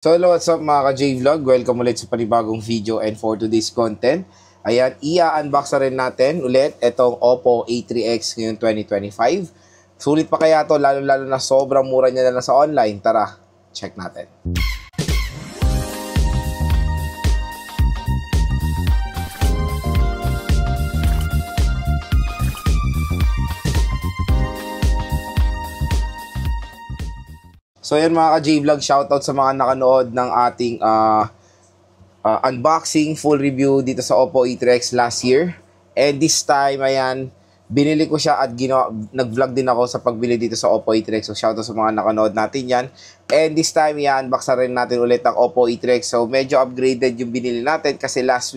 So hello, what's up mga ka-J-Vlog? Welcome ulit sa panibagong video and for today's content. Ayan, i-unbox na rin natin ulit itong Oppo A3X ngayon 2025. Sulit pa kaya to, lalo-lalo na sobrang mura niya na sa online. Tara, check natin. So yan mga ka-J-Vlog, shoutout sa mga nakanood ng ating unboxing, full review dito sa Oppo A3X last year. And this time, ayan, binili ko siya at nag-vlog din ako sa pagbili dito sa Oppo A3X. So shoutout sa mga nakanood natin yan. And this time, i-unbox na rin natin ulit ang Oppo A3X. So medyo upgraded yung binili natin kasi last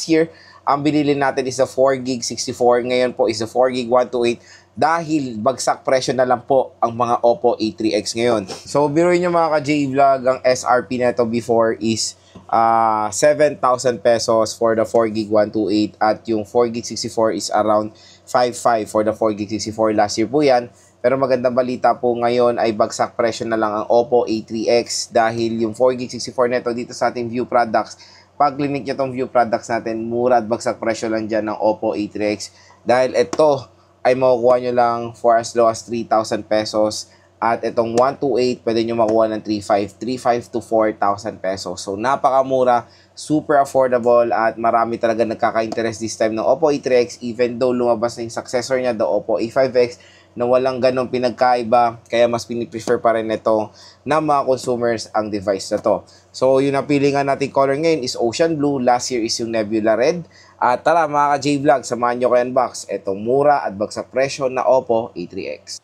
year, ang binili natin is a 4GB 64. Ngayon po is a 4GB 128 dahil bagsak presyo na lang po ang mga Oppo A3X ngayon. So biruin nyo mga ka-J-Vlog, ang SRP na ito before is 7,000 pesos for the 4GB 128 at yung 4GB 64 is around 5,500 for the 4GB 64 last year po yan. Pero magandang balita po ngayon ay bagsak presyo na lang ang Oppo A3X dahil yung 4GB 64 neto dito sa ating View Products. Pag clinic nyo tong View Products natin, mura at bagsak presyo lang dyan ng Oppo A3X dahil ito ay makukuha nyo lang for as low as 3,000 pesos. At itong 128, pwede nyo makuha ng 3,500 to 4,000 pesos. So, napakamura, super affordable, at marami talaga nagkaka-interest this time ng Oppo A3X, even though lumabas na yung successor niya, the Oppo A5X, na walang ganong pinagkaiba, kaya mas piniprefer pa rin ito na mga consumers ang device na to. So, yung napili nga natin color ngayon is Ocean Blue, last year is yung Nebula Red. At tara mga ka-J-Vlog, samahan nyo ko unbox itong mura at bagsak presyo na Oppo A3X.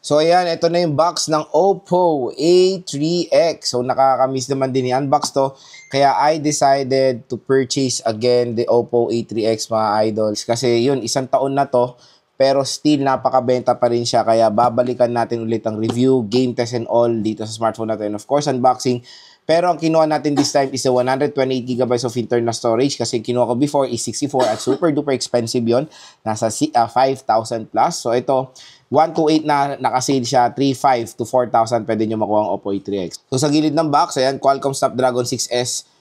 So ayan, ito na yung box ng Oppo A3X. So nakakamiss naman din i-unbox to. Kaya I decided to purchase again the Oppo A3X mga idols. Kasi yun, isang taon na to. Pero still napakabenta pa rin siya. Kaya babalikan natin ulit ang review, game test and all dito sa smartphone natin. Of course, unboxing. Pero ang kinuha natin this time is a 128GB of internal storage kasi kinuha ko before is 64 at super duper expensive yon. Nasa 5,000 plus. So ito, 128 na nakasale siya, 3,500 to 4,000 pwede nyo makuha ang Oppo A3X. So sa gilid ng box, ayan, Qualcomm Snapdragon 6S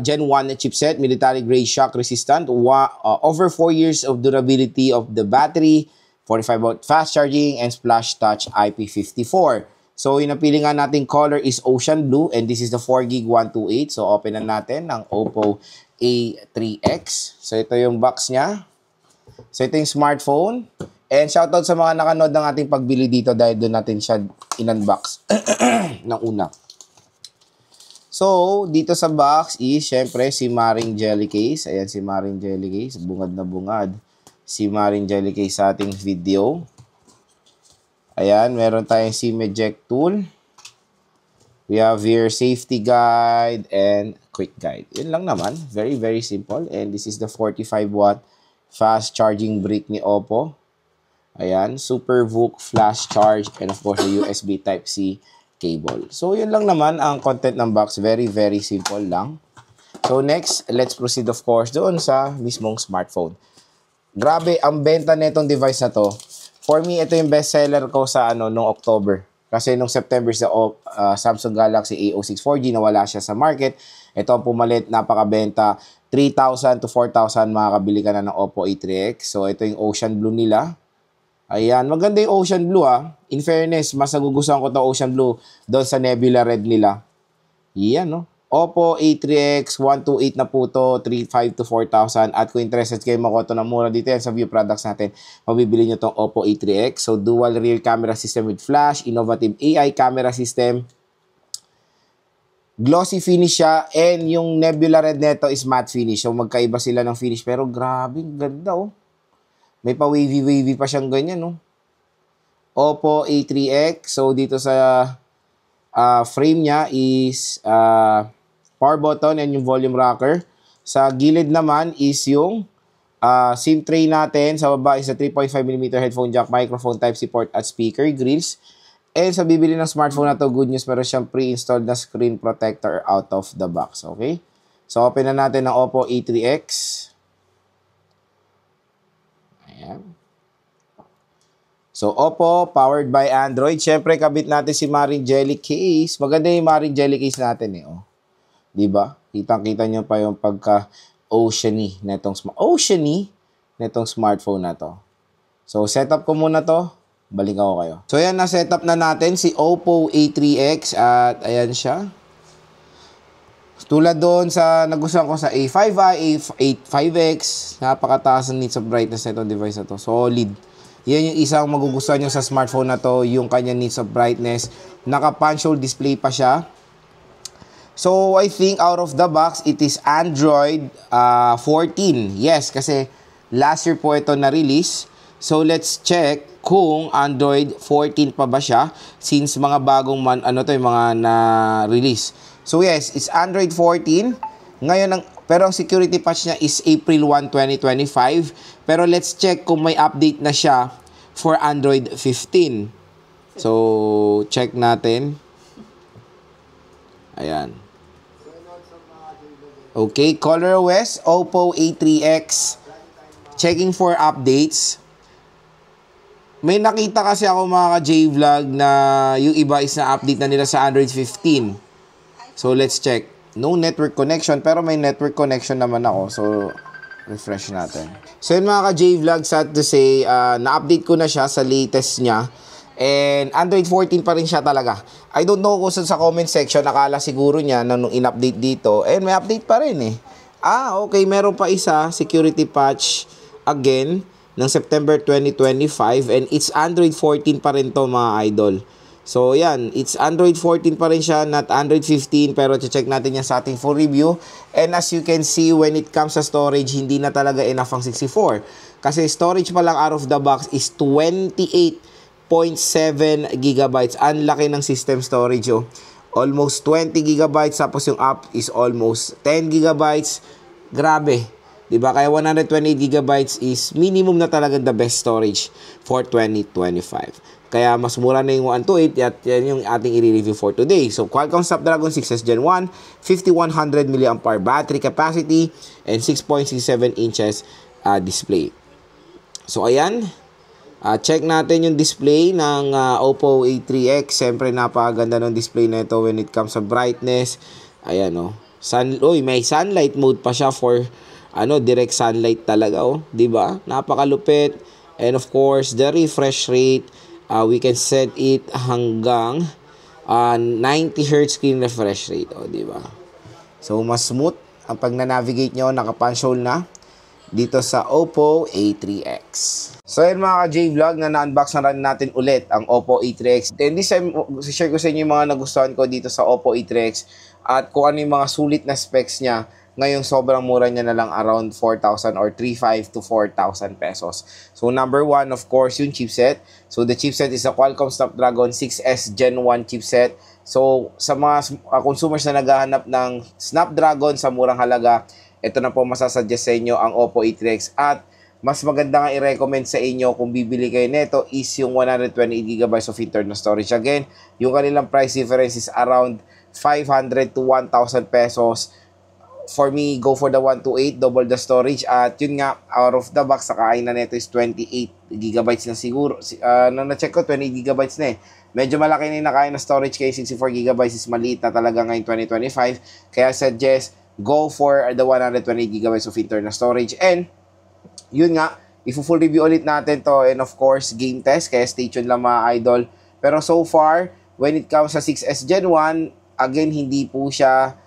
Gen 1 chipset, military grade shock resistant, over 4 years of durability of the battery, 45 watt fast charging, and splash touch IP54. So yung napili nga nating color is Ocean Blue and this is the 4GB 128. So open na natin ang Oppo A3X. So ito yung box niya. So ito yung smartphone. And shoutout sa mga nakanood ng ating pagbili dito dahil doon natin siya in-unbox ng una. So, dito sa box is, syempre, si Maring Jelly Case. Ayan, si Maring Jelly Case. Bungad na bungad. Si Maring Jelly Case sa ating video. Ayan, meron tayong SIM eject tool. We have here safety guide and quick guide. Yun lang naman. Very, very simple. And this is the 45 watt fast charging brick ni Oppo. Ayan, Super VOOC flash charge and of course the USB Type-C cable. So, yun lang naman ang content ng box. Very, very simple lang. So, next, let's proceed of course doon sa mismong smartphone. Grabe, ang benta nitong device na to. For me, ito yung best seller ko sa noong October. Kasi noong September sa Samsung Galaxy A06 4G nawala siya sa market. Ito ang pumalit, napakabenta. 3,000 to 4,000 makakabili ka na ng Oppo A3X. So, ito yung Ocean Blue nila. Ayan, maganda yung Ocean Blue In fairness, mas nagugustuhan ko itong Ocean Blue doon sa Nebula Red nila. Yan, no? Oppo A3X 128 na po to, 3,500 to 4,000. At kung interested kayo makuha ito ng mura dito yan sa View Products natin, mabibili nyo itong Oppo A3X. So, dual rear camera system with flash, innovative AI camera system. Glossy finish siya, and yung Nebula Red neto is matte finish. So, magkaiba sila ng finish. Pero grabe, ganda May pa-wavy-wavy pa siyang ganyan, Oppo A3X. So, dito sa frame niya is power button and yung volume rocker. Sa gilid naman is yung SIM tray natin. Sa baba is a 3.5mm headphone jack, microphone, Type-C port at speaker grills. And sa bibili ng smartphone na to, good news, meron siyang pre-installed na screen protector out of the box. Okay? So, open na natin ang Oppo A3X. Ayan. So, Oppo, powered by Android. Siyempre, kabit natin si Maring Jelly Case. Maganda yung Maring Jelly Case natin eh. Oh. Diba? Kitang-kita nyo pa yung pagka-oceany netong smartphone na to. So, setup ko muna to. Balik ako kayo. So, yan, na-setup na natin si Oppo A3X at ayan siya. Tulad doon sa nagustuhan ko sa A5i, A5X, napakataas ang needs of brightness na itong device na to. Solid. Yan yung isang magugustuhan nyo sa smartphone na to, yung kanya needs of brightness. Naka-punch hole display pa siya. So, I think out of the box, it is Android 14. Yes, kasi last year po ito na-release. So, let's check kung Android 14 pa ba siya since mga bagong mga na-release. So, yes, it's Android 14. Ngayon, pero ang security patch niya is April 1, 2025. Pero let's check kung may update na siya for Android 15. So, check natin. Ayan. Okay, ColorOS, Oppo A3X. Checking for updates. May nakita kasi ako mga ka-J-Vlog na yung iba is na-update na nila sa Android 15. So, let's check. No network connection, pero may network connection naman ako. So, refresh natin. So, yun mga ka-J-Vlog, sad to say, na-update ko na siya sa latest niya. And Android 14 pa rin siya talaga. I don't know kung sa comment section, nakala siguro niya na nung in-update dito, and may update pa rin eh. Okay, meron pa isa, security patch again, ng September 2025, and it's Android 14 pa rin to mga idol. So, yan, it's Android 14 pa rin siya, not Android 15, pero check natin yan sa ating full review. And as you can see, when it comes sa storage, hindi na talaga enough ang 64. Kasi storage pa lang out of the box is 28.7 gigabytes. Ang laki ng system storage, oh. Almost 20 gigabytes, tapos yung app is almost 10 gigabytes. Grabe. Diba? Kaya 128 gigabytes is minimum na talaga the best storage for 2025. Kaya mas mura na yung 128 at yan yung ating i-review for today. So, Qualcomm Snapdragon 6S Gen 1, 5100 mAh battery capacity, and 6.67 inches display. So, ayan. Check natin yung display ng Oppo A3X. Siyempre, napakaganda ng display na ito when it comes sa brightness. Ayan, oh. May sunlight mode pa siya for direct sunlight talaga, oh. Diba? Napakalupit. And of course, the refresh rate, we can set it hanggang 90 Hz screen refresh rate, oh, diba? So, mas smooth ang pag na-navigate nyo, naka-punch hole na dito sa Oppo A3X. So, yun mga ka-J-Vlog, na-unbox na rin natin ulit ang Oppo A3X. And this time, share ko sa inyo yung mga nagustuhan ko dito sa Oppo A3X at kung ano yung mga sulit na specs niya. Ngayon, sobrang mura niya na lang, around 4,000 or 3,500 to 4,000 pesos. So, number one, of course, yung chipset. So, the chipset is a Qualcomm Snapdragon 6S Gen 1 chipset. So, sa mga consumers na naghahanap ng Snapdragon sa murang halaga, ito na po masasuggest sa inyo ang Oppo A3X. At mas maganda nga i-recommend sa inyo kung bibili kayo nito is yung 128GB of internal storage. Again, yung kanilang price difference is around 500 to 1,000 pesos. For me, go for the 128, double the storage. At yun nga, out of the box, sakain na nito is 28GB na siguro. Na-check ko, 28GB na eh. Medyo malaki na yung nakain na storage, kaya 64GB is maliit na talaga ngayon 2025. Kaya suggest, go for the 128GB of internal storage. And, yun nga, i-full review ulit natin to. And of course, game test. Kaya stay tuned lang mga idol. Pero so far, when it comes sa 6S Gen 1, again, hindi po siya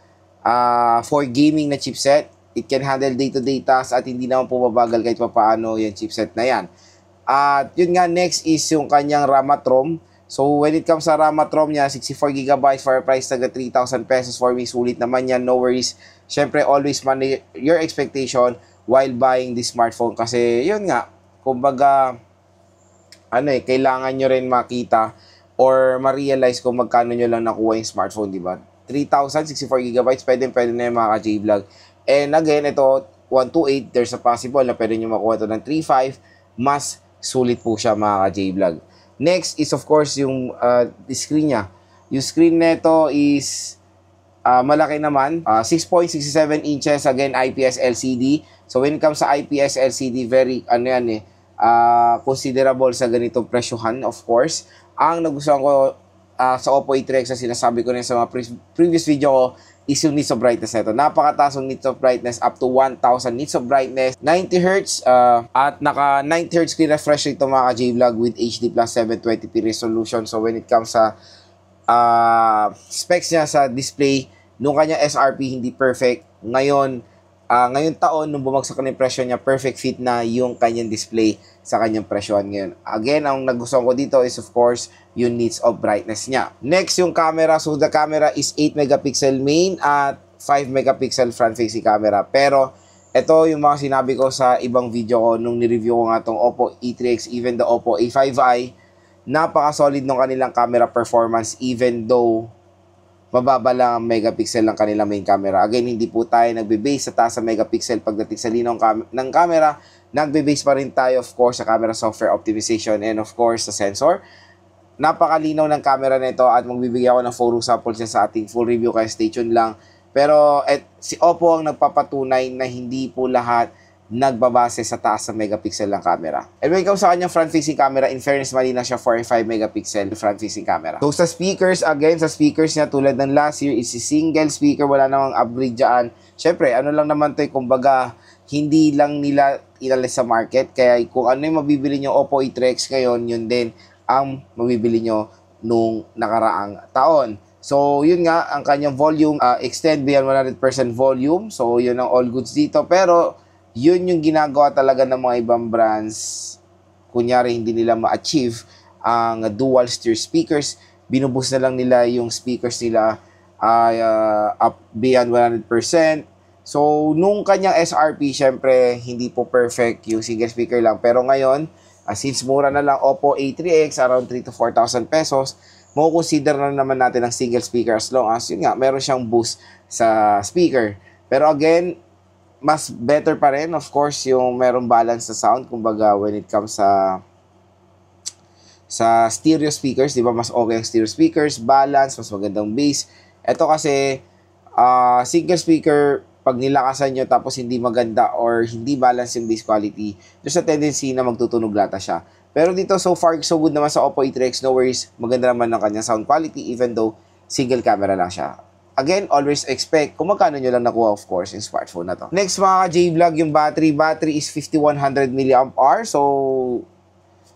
for gaming na chipset. It can handle day-to-day tasks at hindi naman po mabagal kahit papaano yung chipset na yan. At yun nga, next is yung kanyang RAM at ROM. So when it comes sa RAM at ROM niya, 64GB for a price taga 3,000 pesos. For me, sulit naman yan, no worries. Syempre, always manage your expectation while buying this smartphone. Kasi yun nga, kumbaga, kailangan nyo rin makita or ma-realize kung magkano nyo lang nakuha yung smartphone, di ba? 3,000, 64GB, pwede na yung mga ka-J-Vlog. And again, ito, 128, there's a possible na pwede nyo makuha ito ng 3,500. Mas sulit po siya mga ka-J-Vlog. Next is of course yung screen niya. Yung screen nito is malaki naman. 6.67 inches, again, IPS LCD. So when it comes sa IPS LCD, very, considerable sa ganitong presyohan, of course. Ang nagustuhan ko sa Oppo A3X na sinasabi ko rin sa mga previous video ko is yung nits of brightness nito. Napakataas ng nits of brightness, up to 1000 nits of brightness, 90Hz, at naka 90Hz screen refresh rate mga ka-J-Vlog with HD plus 720p resolution. So when it comes sa specs niya sa display, nung kanya SRP hindi perfect. Ngayon taon, nung bumagsak na yung presyo niya, perfect fit na yung kanyang display sa kanyang presyohan ngayon. Again, ang nagustuhan ko dito is of course, yung nits of brightness niya. Next, yung camera. So, the camera is 8 megapixel main at 5 megapixel front-facing camera. Pero, ito yung mga sinabi ko sa ibang video ko nung nireview ko nga itong Oppo A3X, even the Oppo A5i. Napaka-solid ng kanilang camera performance even though mababa lang ang megapixel ng kanilang main camera. Again, hindi po tayo nagbe-base sa taas sa megapixel pagdating sa linaw ng camera. Nagbe-base pa rin tayo, of course, sa camera software optimization and of course, sa sensor. Napakalinaw ng camera nito at magbibigay ako ng photo samples sa ating full review, kaya stay tuned lang. Pero si Oppo ang nagpapatunay na hindi po lahat nagbabase sa taas sa megapixel ng camera. And when it comes sa kanyang front-facing camera, in fairness, malinaw siya 45 megapixel front-facing camera. So sa speakers, again, sa speakers niya, tulad ng last year, is si single speaker, wala namang upgrade dyan. Siyempre, ano lang naman to, kumbaga, hindi lang nila inalis sa market, kaya kung ano yung mabibili nyo Oppo A3X ngayon, yun din ang mabibili nyo nung nakaraang taon. So, yun nga, ang kanyang volume, extend beyond 100% volume. So, yun ang all goods dito. Pero, yun yung ginagawa talaga ng mga ibang brands. Kunyari, hindi nila ma-achieve ang dual steer speakers. Binubus na lang nila yung speakers nila up beyond 100%. So, nung kanyang SRP, syempre, hindi po perfect yung single speaker lang. Pero ngayon, since mura na lang Oppo A3X, around 3,000 to 4,000 pesos, consider na naman natin ang single speaker as long as, yun nga, meron siyang boost sa speaker. Pero again, mas better pa rin, of course, yung merong balance sa sound. Kumbaga, when it comes sa stereo speakers, di ba, mas okay ang stereo speakers, balance, mas magandang bass. Ito kasi, single speaker, pag nilakasan nyo tapos hindi maganda or hindi balance yung bass quality, there's a tendency na magtutunog lata siya. Pero dito, so far, so good naman sa Oppo A3X, no worries, maganda naman ng kanyang sound quality, even though single camera lang siya. Again, always expect kung magkano nyo lang nakuha, of course, yung smartphone na to. Next, mga ka-J-Vlog, yung battery. Battery is 5100 mAh. So,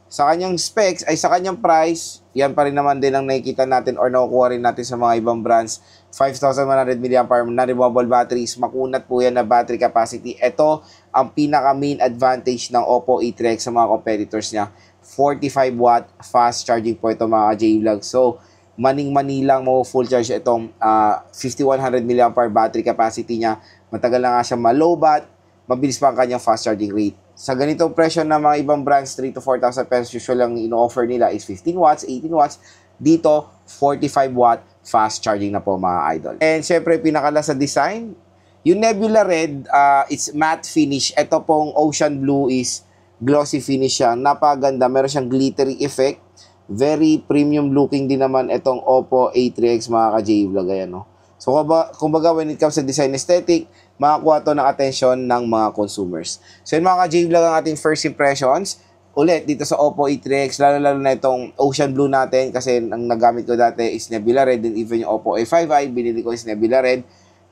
sa kanyang specs, ay sa kanyang price, yan pa rin naman din ang nakikita natin or nakukuha rin natin sa mga ibang brands. 5100 mAh na removable batteries. Makunat po yan na battery capacity. Ito ang pinaka-main advantage ng Oppo A3X sa mga competitors niya. 45 watt fast charging po ito, mga ka-J-Vlog. So, maning-mani lang mo full charge itong 5100 mAh battery capacity niya. Matagal na nga siya ma-lowbat, mabilis pa ang kanyang fast charging rate. Sa ganitong presyo ng mga ibang brands, 3,000 to 4,000 pesos, usual lang ino-offer nila is 15 watts, 18 watts. Dito, 45 watt fast charging na po, mga idol. And syempre, pinakala sa design, yung Nebula Red, it's matte finish. Ito pong Ocean Blue is glossy finish siya. Napaganda, meron siyang glittery effect. Very premium looking din naman itong Oppo A3X, mga ka-J-Vlog. Ayan, no? So, kumbaga, when it comes to design aesthetic, makakuha to ng attention ng mga consumers. So, yun, mga ka-J-Vlog, ang ating first impressions. Ulit, dito sa Oppo A3X, lalo-lalo na itong Ocean Blue natin, kasi ang nagamit ko dati is Nebula Red, and even yung Oppo A5i, binili ko is Nebula Red.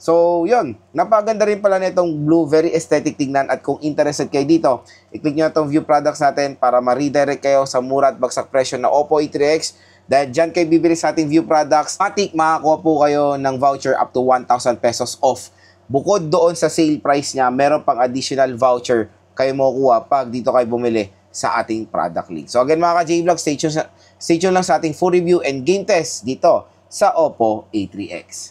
So, yun. Napaganda rin pala nitong blue. Very aesthetic tignan. At kung interested kayo dito, i-click nyo itong view products natin para ma-redirect kayo sa mura at bagsak presyo na Oppo A3X. Dahil dyan kayo bibili sa ating view products, matik makakuha po kayo ng voucher up to 1,000 pesos off. Bukod doon sa sale price niya, meron pang additional voucher kayo makukuha pag dito kayo bumili sa ating product link. So again, mga ka-J-Vlog, stay tuned lang sa ating full review and game test dito sa Oppo A3X.